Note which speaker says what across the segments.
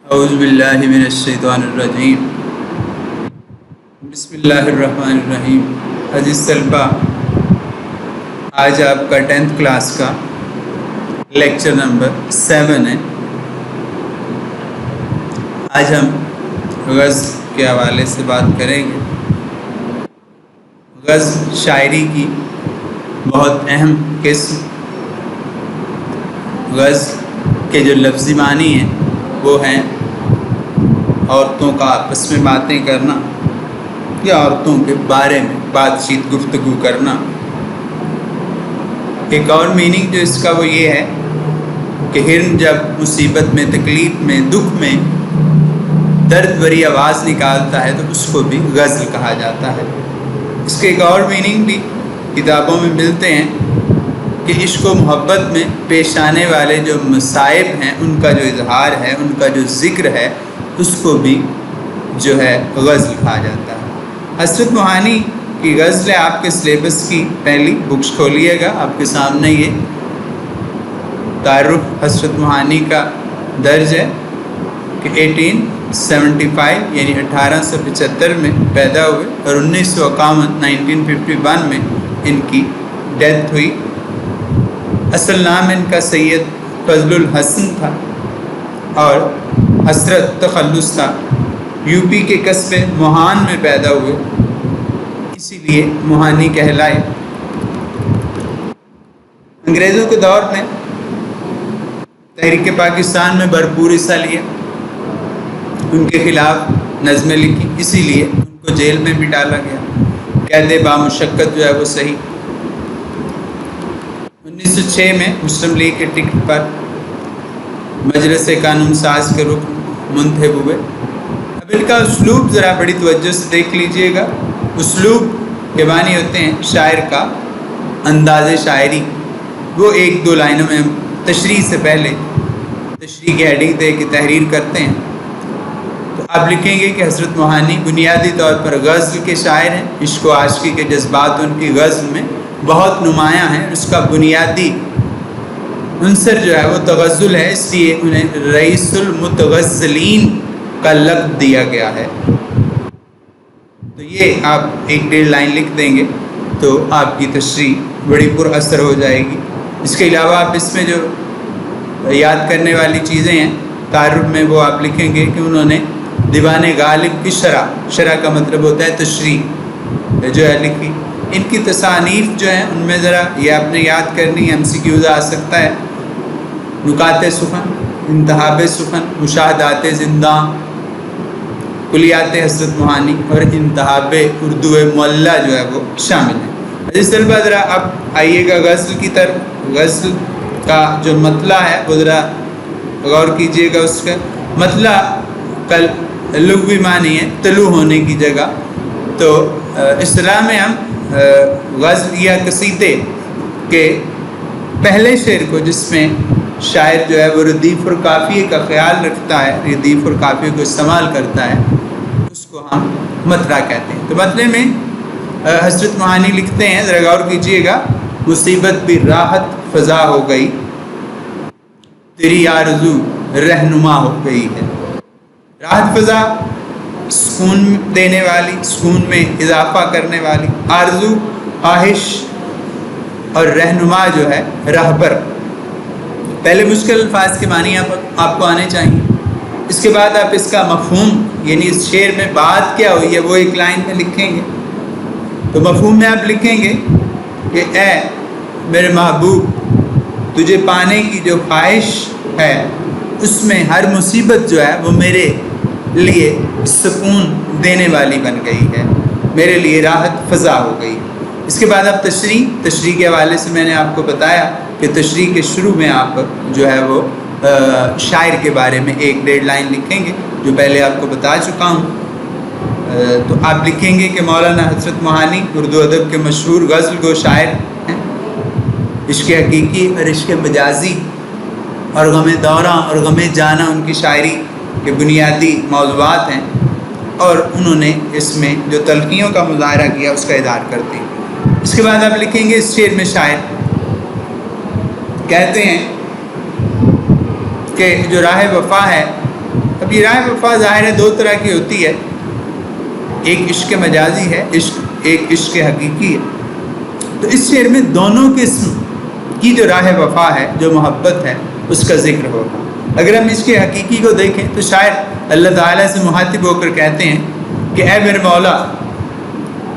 Speaker 1: اعوذ باللہ من الشیطان الرجیم بسم اللہ الرحمن الرحیم۔ عزیز طلبہ، آج آپ کا 10th کلاس کا لیکچر نمبر 7 ہے۔ آج ہم غزل کے حوالے سے بات کریں گے۔ غزل شاعری کی بہت اہم قسم۔ غزل کے جو لفظی معنی ہیں وہ ہیں عورتوں کا آپس میں باتیں کرنا یا عورتوں کے بارے میں بات چیت گفتگو کرنا۔ ایک اور میننگ جو اس کا وہ یہ ہے کہ ہرن جب مصیبت میں، تکلیف میں، دکھ میں درد بھری آواز نکالتا ہے تو اس کو بھی غزل کہا جاتا ہے۔ اس کے ایک اور میننگ بھی کتابوں میں ملتے ہیں کہ عشق و محبت میں پیش آنے والے جو مصائب ہیں ان کا جو اظہار ہے، ان کا جو ذکر ہے، اس کو بھی جو ہے غزل کہا جاتا ہے۔ حسرت موہانی کی غزل آپ کے سلیبس کی پہلی بکس کھولیے گا، آپ کے سامنے یہ تعارف حسرت موہانی کا درج ہے کہ 1875 یعنی 1875 میں پیدا ہوئے اور 1951 میں ان کی ڈیتھ ہوئی۔ اصل نام ان کا سید فضل الحسن تھا اور حسرت تخلص تھا۔ یو پی کے قصبے موہان میں پیدا ہوئے، اسی لیے موہانی کہلائے۔ انگریزوں کے دور میں تحریک پاکستان میں بھرپور حصہ لیا، ان کے خلاف نظمیں لکھی، اسی لیے ان کو جیل میں بھی ڈالا گیا۔ قید بامشقت جو ہے وہ صحیح۔ 1906 میں مسلم لیگ کے ٹکٹ پر مجلس قانون ساز کے رکن منتخب ہوئے۔ اب ان کا اسلوب ذرا بڑی توجہ سے دیکھ لیجئے گا۔ اسلوب کے معنی ہوتے ہیں شاعر کا انداز شاعری۔ وہ ایک دو لائنوں میں تشریح سے پہلے تشریح کی ہیڈنگ دے کے تحریر کرتے ہیں۔ تو آپ لکھیں گے کہ حسرت موہانی بنیادی طور پر غزل کے شاعر ہیں۔ عشق و عاشقی کے جذبات ان کی غزل میں بہت نمایاں ہیں۔ اس کا بنیادی عنصر جو ہے وہ تغزل ہے، اس لیے انہیں رئیس المتغزلین کا لقب دیا گیا ہے۔ تو یہ آپ ایک ڈیڑھ لائن لکھ دیں گے تو آپ کی تشریح بڑی پر اثر ہو جائے گی۔ اس کے علاوہ آپ اس میں جو یاد کرنے والی چیزیں ہیں تعارف میں، وہ آپ لکھیں گے کہ انہوں نے دیوان غالب کی شرح کا مطلب ہوتا ہے تشریح جو ہے لکھی۔ ان کی تصانیف جو ہیں ان میں ذرا یہ آپ نے یاد کرنی ہے، MCQs آ سکتا ہے۔ نکات سخن، انتخاب سخن، مشاہدات زنداں، کلیات حسرت موہانی اور انتخاب اردو معلیٰ جو ہے وہ شامل ہے۔ عزیز طلبہ، ذرا اب آئیے گا غزل کی طرف۔ غزل کا جو مطلع ہے وہ ذرا غور کیجئے گا۔ اس کا مطلع کل لغوی معنی ہے طلوع ہونے کی جگہ۔ تو اصطلاح میں ہم غزل یا قصیدے کے پہلے شعر کو، جس میں شاعر جو ہے وہ ردیف اور قافیے کا خیال رکھتا ہے، ردیف اور قافیے کو استعمال کرتا ہے، اس کو ہم مطلع کہتے ہیں۔ تو مطلع میں حسرت موہانی لکھتے ہیں، ذرا غور کیجئے گا، مصیبت بھی راحت فضا ہو گئی، تیری آرزو رہنما ہو گئی ہے۔ راحت فضا سکون دینے والی، سکون میں اضافہ کرنے والی، آرزو خواہش، اور رہنما جو ہے راہبر۔ پہلے مشکل الفاظ کے معنی آپ کو آنے چاہیے۔ اس کے بعد آپ اس کا مفہوم، یعنی اس شعر میں بات کیا ہوئی ہے، وہ ایک لائن میں لکھیں گے۔ تو مفہوم میں آپ لکھیں گے کہ اے میرے محبوب، تجھے پانے کی جو خواہش ہے اس میں ہر مصیبت جو ہے وہ میرے لیے سکون دینے والی بن گئی ہے، میرے لیے راحت فضا ہو گئی۔ اس کے بعد آپ تشریح کے حوالے سے میں نے آپ کو بتایا کہ تشریح کے شروع میں آپ جو ہے وہ شاعر کے بارے میں ایک ڈیڑھ لائن لکھیں گے، جو پہلے آپ کو بتا چکا ہوں۔ تو آپ لکھیں گے کہ مولانا حسرت موہانی اردو ادب کے مشہور غزل گو شاعر ہیں۔ عشق حقیقی اور عشق مجازی اور غم دوراں اور غم جانا ان کی شاعری کے بنیادی موضوعات ہیں، اور انہوں نے اس میں جو تلخیوں کا مظاہرہ کیا اس کا اظہار کرتے ہیں۔ اس کے بعد آپ لکھیں گے اس شعر میں شاعر کہتے ہیں کہ جو راہ وفا ہے، اب اب یہ راہ وفا ظاہر ہے دو طرح کی ہوتی ہے، ایک عشق مجازی ہے، ایک عشق حقیقی ہے۔ تو اس شعر میں دونوں قسم کی جو راہ وفا ہے، جو محبت ہے، اس کا ذکر ہوگا۔ اگر ہم اس کے حقیقی کو دیکھیں تو شاید اللہ تعالیٰ سے مخاطب ہو کر کہتے ہیں کہ اے میرے مولا،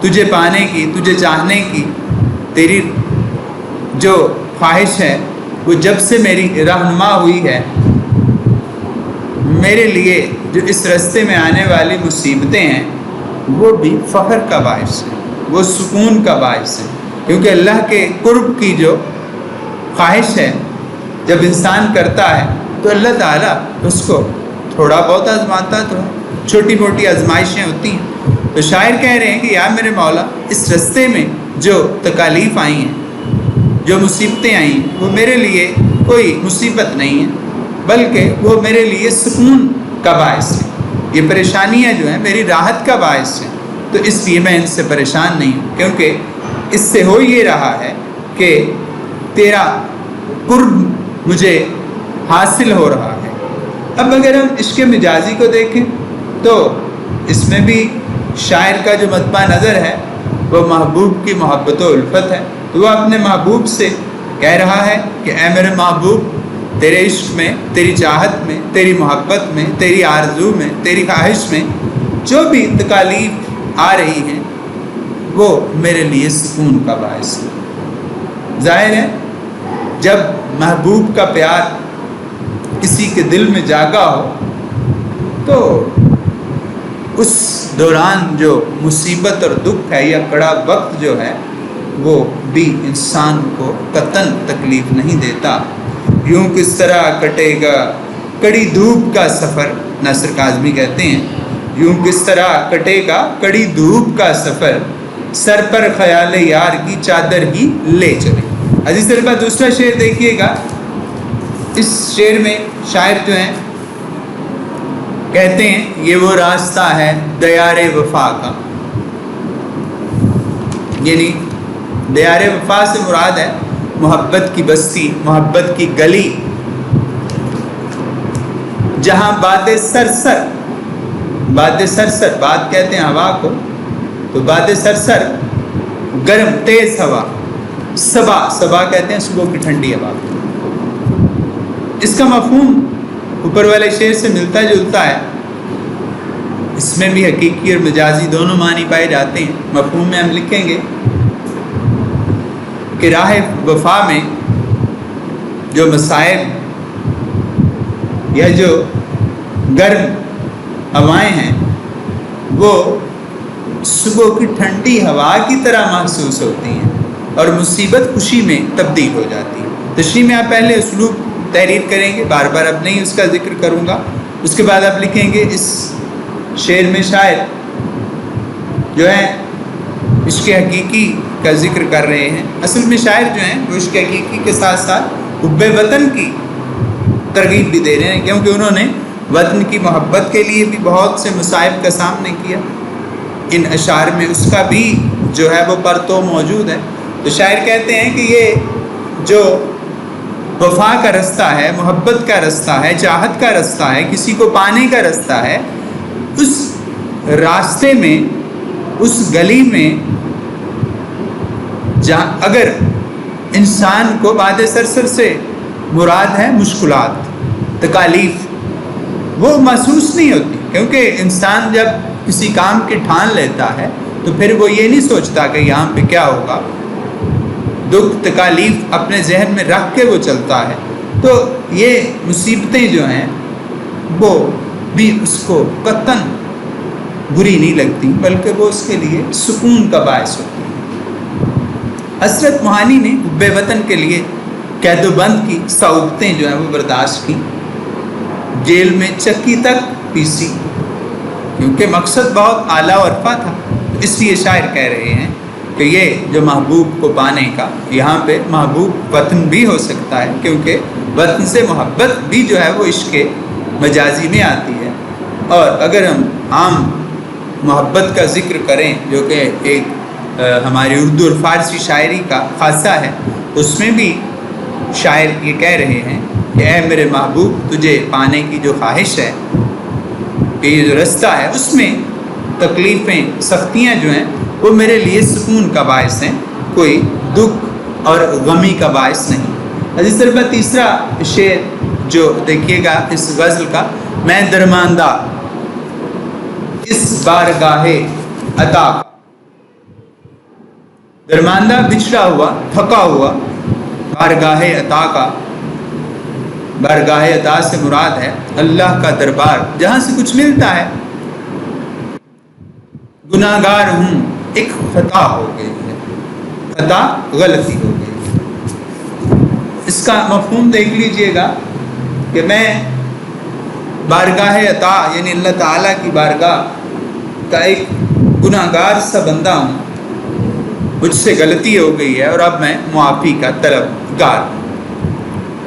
Speaker 1: تجھے پانے کی، تجھے چاہنے کی تیری جو خواہش ہے وہ جب سے میری رہنما ہوئی ہے، میرے لیے جو اس راستے میں آنے والی مصیبتیں ہیں وہ بھی فخر کا باعث ہے، وہ سکون کا باعث ہے، کیونکہ اللہ کے قرب کی جو خواہش ہے جب انسان کرتا ہے تو اللہ تعالیٰ اس کو تھوڑا بہت آزماتا تو ہے، چھوٹی موٹی آزمائشیں ہوتی ہیں۔ تو شاعر کہہ رہے ہیں کہ یا میرے مولا، اس راستے میں جو تکالیف آئی ہیں، جو مصیبتیں آئیں ہیں، وہ میرے لیے کوئی مصیبت نہیں ہے، بلکہ وہ میرے لیے سکون کا باعث ہے۔ یہ پریشانیاں جو ہیں میری راحت کا باعث ہیں، تو اس لیے میں ان سے پریشان نہیں ہوں، کیونکہ اس سے ہو یہ رہا ہے کہ تیرا قرب مجھے حاصل ہو رہا ہے۔ اب اگر ہم عشق مجازی کو دیکھیں تو اس میں بھی شاعر کا جو مطبع نظر ہے وہ محبوب کی محبت و الفت ہے، تو وہ اپنے محبوب سے کہہ رہا ہے کہ اے میرے محبوب، تیرے عشق میں، تیری چاہت میں، تیری محبت میں، تیری آرزو میں، تیری خواہش میں جو بھی تکالیف آ رہی ہیں وہ میرے لیے سکون کا باعث ہے۔ ظاہر ہے جب محبوب کا پیار کسی کے دل میں جاگا ہو تو اس دوران جو مصیبت اور دکھ ہے یا کڑا وقت جو ہے وہ بھی انسان کو قطعاً تکلیف نہیں دیتا۔ یوں کس طرح کٹے گا کڑی دھوپ کا سفر، ناصر کاظمی کہتے ہیں یوں کس طرح کٹے گا کڑی دھوپ کا سفر، سر پر خیال یار کی چادر ہی لے چلے۔ عزیز طلبہ دوسرا شعر دیکھیے گا، اس شعر میں شاعر جو ہیں کہتے ہیں یہ وہ راستہ ہے دیار وفا کا، یعنی دیار وفا سے مراد ہے محبت کی بستی، محبت کی گلی، جہاں باد سرسر، باد سرسر، باد کہتے ہیں ہوا کو، تو باد سرسر گرم تیز ہوا، صبا، صبا کہتے ہیں صبح کی ٹھنڈی ہوا۔ اس کا مفہوم اوپر والے شعر سے ملتا جلتا ہے، اس میں بھی حقیقی اور مجازی دونوں معنی پائے جاتے ہیں۔ مفہوم میں ہم لکھیں گے کہ راہ وفا میں جو مصائب یا جو گرم ہوائیں ہیں وہ صبح کی ٹھنڈی ہوا کی طرح محسوس ہوتی ہیں اور مصیبت خوشی میں تبدیل ہو جاتی ہے۔ تشریح میں آپ پہلے اسلوب تحریر کریں گے، بار بار اب نہیں اس کا ذکر کروں گا۔ اس کے بعد آپ لکھیں گے اس شعر میں شاعر جو ہے عشق حقیقی کا ذکر کر رہے ہیں۔ اصل میں شاعر جو ہیں وہ عشق حقیقی کے ساتھ ساتھ حب وطن کی ترغیب بھی دے رہے ہیں، کیونکہ انہوں نے وطن کی محبت کے لیے بھی بہت سے مصائب کا سامنا کیا۔ ان اشعار میں اس کا بھی جو ہے وہ پرتو موجود ہے۔ تو شاعر کہتے ہیں کہ یہ جو وفا کا رستہ ہے، محبت کا رستہ ہے، چاہت کا رستہ ہے، کسی کو پانے کا رستہ ہے، اس راستے میں، اس گلی میں جہاں اگر انسان کو باد سرسر سے مراد ہے مشکلات، تکالیف، وہ محسوس نہیں ہوتی، کیونکہ انسان جب کسی کام کی ٹھان لیتا ہے تو پھر وہ یہ نہیں سوچتا کہ یہاں پہ کیا ہوگا، دکھ تکالیف اپنے ذہن میں رکھ کے وہ چلتا ہے، تو یہ مصیبتیں جو ہیں وہ بھی اس کو قطعاً بری نہیں لگتی، بلکہ وہ اس کے لیے سکون کا باعث ہوتی ہے۔ حسرت موہانی نے حب وطن کے لیے قید و بند کی صعوبتیں جو ہیں وہ برداشت کی، جیل میں چکی تک پیسی، کیونکہ مقصد بہت اعلیٰ و عرفہ تھا۔ اس لیے شاعر کہہ رہے ہیں کہ یہ جو محبوب کو پانے کا، یہاں پہ محبوب وطن بھی ہو سکتا ہے، کیونکہ وطن سے محبت بھی جو ہے وہ عشق مجازی میں آتی ہے۔ اور اگر ہم عام محبت کا ذکر کریں جو کہ ایک ہماری اردو اور فارسی شاعری کا خاصہ ہے، اس میں بھی شاعر یہ کہہ رہے ہیں کہ اے میرے محبوب، تجھے پانے کی جو خواہش ہے کہ یہ جو رستہ ہے اس میں تکلیفیں سختیاں جو ہیں وہ میرے لیے سکون کا باعث ہیں، کوئی دکھ اور غمی کا باعث نہیں۔ عزیز طلبہ تیسرا شعر جو دیکھیے گا اس غزل کا، میں درماندہ اس بارگاہ عطا، درماندہ بچھڑا ہوا تھکا ہوا بارگاہ عطا کا، بارگاہ عطا سے مراد ہے اللہ کا دربار جہاں سے کچھ ملتا ہے۔ گناہگار ہوں ایک خطا ہو گئی ہے، خطا غلطی ہو گئی۔ اس کا مفہوم دیکھ لیجئے گا کہ میں بارگاہ عطا یعنی اللہ تعالیٰ کی بارگاہ کا ایک گناہگار سا بندہ ہوں، مجھ سے غلطی ہو گئی ہے اور اب میں معافی کا طلبگار ہوں۔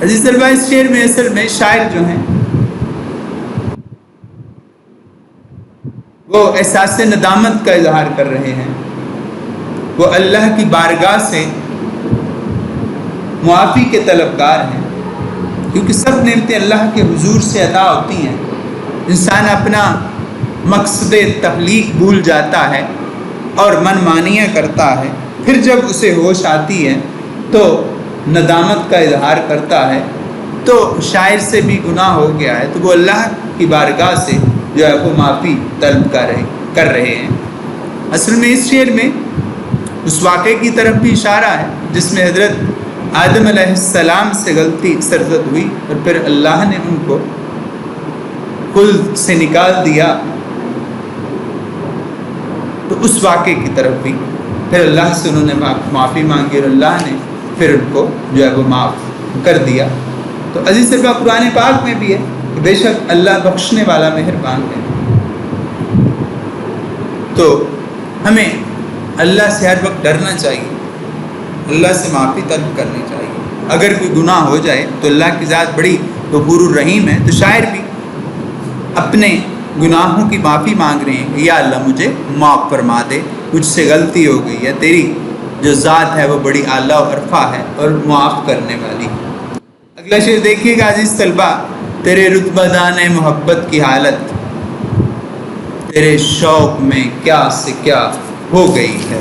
Speaker 1: عزیز طلبہ اس شعر میں اصل میں شاعر جو ہیں وہ احساس ندامت کا اظہار کر رہے ہیں، وہ اللہ کی بارگاہ سے معافی کے طلبگار ہیں، کیونکہ سب نعمتیں اللہ کے حضور سے عطا ہوتی ہیں۔ انسان اپنا مقصد تخلیق بھول جاتا ہے اور من مانیاں کرتا ہے، پھر جب اسے ہوش آتی ہے تو ندامت کا اظہار کرتا ہے، تو شاعر سے بھی گناہ ہو گیا ہے، تو وہ اللہ کی بارگاہ سے جو ہے وہ معافی طلب کر رہے ہیں۔ اصل میں اس شعر میں اس واقعے کی طرف بھی اشارہ ہے جس میں حضرت آدم علیہ السلام سے غلطی سرزد ہوئی اور پھر اللہ نے ان کو خلد سے نکال دیا، تو اس واقعے کی طرف بھی پھر اللہ سے انہوں نے معافی مانگی اور اللہ نے پھر ان کو جو ہے وہ معاف کر دیا۔ تو عزیز طلبہ قرآن پاک میں بھی ہے کہ بے شک اللہ بخشنے والا مہربان ہے، تو ہمیں اللہ سے ہر وقت ڈرنا چاہیے، اللہ سے معافی طلب کرنی چاہیے۔ اگر کوئی گناہ ہو جائے تو اللہ کی ذات بڑی غفور الرحیم ہے، تو شاعر بھی اپنے گناہوں کی معافی مانگ رہے ہیں کہ یا اللہ مجھے معاف فرما دے، مجھ سے غلطی ہو گئی ہے، تیری جو ذات ہے وہ بڑی اعلیٰ و عرفہ ہے اور معاف کرنے والی۔ اگلا شعر دیکھیے گا عزیز طلبہ، تیرے رتبہ دان محبت کی حالت تیرے شوق میں کیا سے کیا ہو گئی ہے۔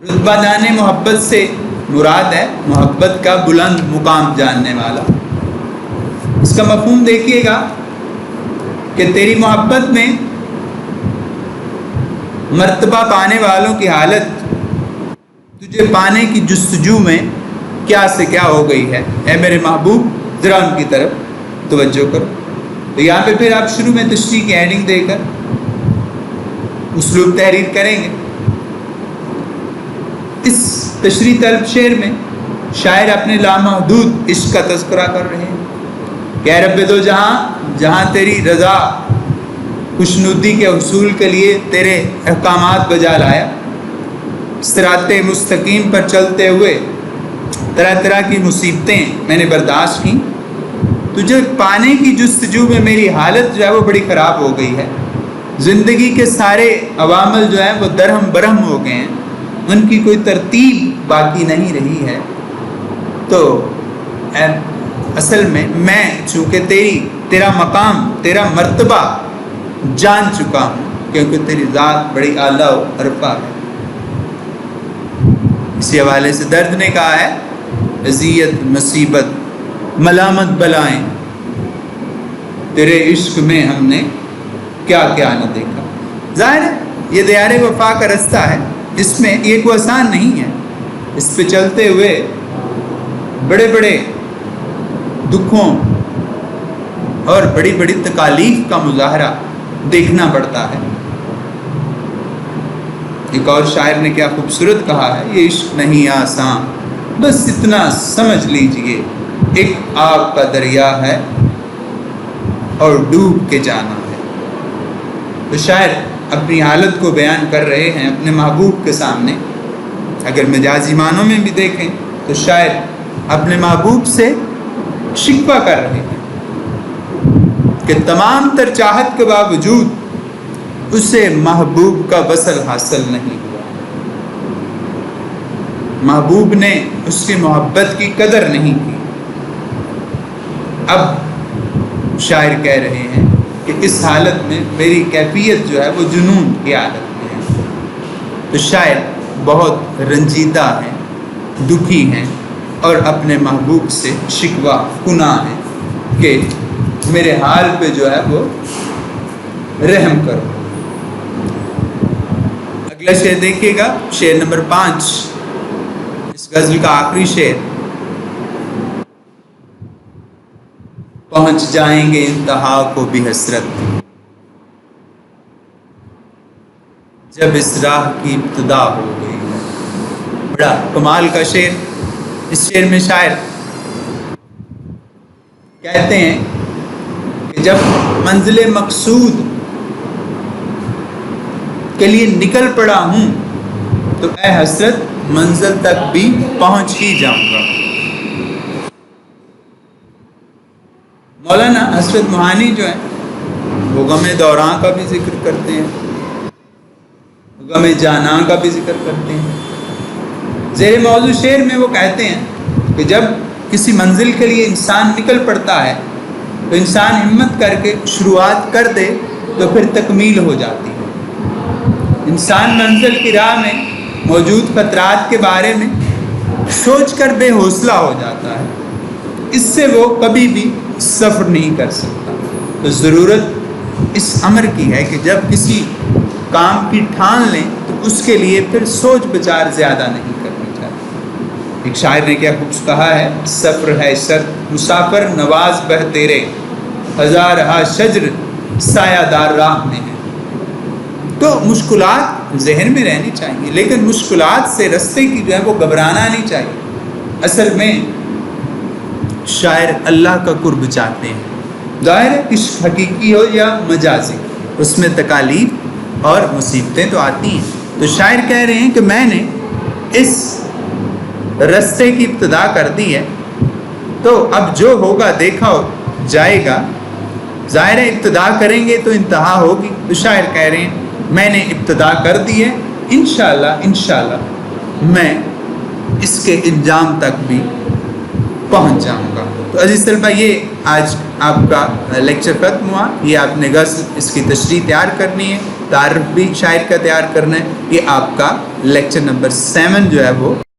Speaker 1: رتبہ دان محبت سے مراد ہے محبت کا بلند مقام جاننے والا۔ اس کا مفہوم دیکھیے گا کہ تیری محبت میں مرتبہ پانے والوں کی حالت تجھے پانے کی جستجو میں کیا سے کیا ہو گئی ہے، اے میرے محبوب ذرا ان کی طرف توجہ کرو۔ تو یہاں پہ پھر آپ شروع میں تشریح کی ہیڈنگ دے کر اسلوب تحریر کریں گے۔ اس تشریح طلب شعر میں شاعر اپنے لامحدود عشق کا تذکرہ کر رہے ہیں کہ اے رب دو جہاں، جہاں تیری رضا خوشنودی کے حصول کے لیے تیرے احکامات بجا لایا، صراط مستقیم پر چلتے ہوئے طرح طرح کی مصیبتیں میں نے برداشت کی، تجھے پانے کی جستجو میں میری حالت جو ہے وہ بڑی خراب ہو گئی ہے، زندگی کے سارے عوامل جو ہیں وہ درہم برہم ہو گئے ہیں، ان کی کوئی ترتیب باقی نہیں رہی ہے۔ تو اصل میں چونکہ تیرا مقام، تیرا مرتبہ جان چکا ہوں، کیونکہ تیری ذات بڑی اعلیٰ و عرفہ ہے۔ اسی حوالے سے درد نے کہا ہے اذیت مصیبت ملامت بلائیں تیرے عشق میں ہم نے کیا کیا نہ دیکھا۔ ظاہر ہے یہ دیار وفا کا رستہ ہے، اس میں یہ کوئی آسان نہیں ہے، اس پہ چلتے ہوئے بڑے بڑے دکھوں اور بڑی بڑی تکالیف کا مظاہرہ دیکھنا پڑتا ہے۔ ایک اور شاعر نے کیا خوبصورت کہا ہے، یہ عشق نہیں آسان بس اتنا سمجھ لیجئے، ایک آگ کا دریا ہے اور ڈوب کے جانا ہے۔ تو شاعر اپنی حالت کو بیان کر رہے ہیں اپنے محبوب کے سامنے۔ اگر مجازی معنوں میں بھی دیکھیں تو شاعر اپنے محبوب سے شکوہ کر رہے ہیں کہ تمام تر چاہت کے باوجود اسے محبوب کا وصل حاصل نہیں ہوا، محبوب نے اس کی محبت کی قدر نہیں کی۔ اب شاعر کہہ رہے ہیں کہ اس حالت میں میری کیفیت جو ہے وہ جنون کی حالت میں ہے. تو شاعر بہت رنجیدہ ہیں، دکھی ہیں اور اپنے محبوب سے شکوہ کناں ہیں کہ میرے حال پہ جو ہے وہ رحم کرو. اگلا شعر دیکھیے گا، شعر نمبر 5، اس غزل کا آخری شعر. پہنچ جائیں گے انتہا کو بھی حسرت، جب اس راہ کی ابتدا ہو گئی ہے. بڑا کمال کا شعر. اس شعر میں شاعر کہتے ہیں کہ جب منزل مقصود کے لیے نکل پڑا ہوں تو اے حسرت منزل تک بھی پہنچ ہی جاؤں گا. مولانا حسرت موہانی جو ہیں وہ غم دوراں کا بھی ذکر کرتے ہیں، غم جاناں کا بھی ذکر کرتے ہیں. زیر موضوع شعر میں وہ کہتے ہیں کہ جب کسی منزل کے لیے انسان نکل پڑتا ہے تو انسان ہمت کر کے شروعات کر دے تو پھر تکمیل ہو جاتی ہے. انسان منزل کی راہ میں موجود خطرات کے بارے میں سوچ کر بے حوصلہ ہو جاتا ہے، اس سے وہ کبھی بھی سفر نہیں کر سکتا. تو ضرورت اس امر کی ہے کہ جب کسی کام کی ٹھان لیں تو اس کے لیے پھر سوچ بچار زیادہ نہیں کرنی چاہیے. ایک شاعر نے کیا خوب کہا ہے، سفر ہے سرد مسافر نواز بہ تیرے، ہزارہا شجر سایہ دار راہ میں ہے. تو مشکلات ذہن میں رہنی چاہیے، لیکن مشکلات سے رستے کی جو ہے وہ گھبرانا نہیں چاہیے. اصل میں شاعر اللہ کا قرب چاہتے ہیں، ظاہر ہے عشق حقیقی ہو یا مجازی، اس میں تکالیف اور مصیبتیں تو آتی ہیں. تو شاعر کہہ رہے ہیں کہ میں نے اس رستے کی ابتدا کر دی ہے، تو اب جو ہوگا دیکھا جائے گا. ظاہر ہے ابتدا کریں گے تو انتہا ہوگی. تو شاعر کہہ رہے ہیں میں نے ابتدا کر دی ہے، انشاءاللہ میں اس کے انجام تک بھی پہنچ جاؤں گا. تو عزیز طلبہ، یہ آج آپ کا لیکچر ختم ہوا. یہ آپ نے غزل اس کی تشریح تیار کرنی ہے، تعارف بھی شاعر کا تیار کرنا ہے. یہ آپ کا لیکچر نمبر 7 جو ہے وہ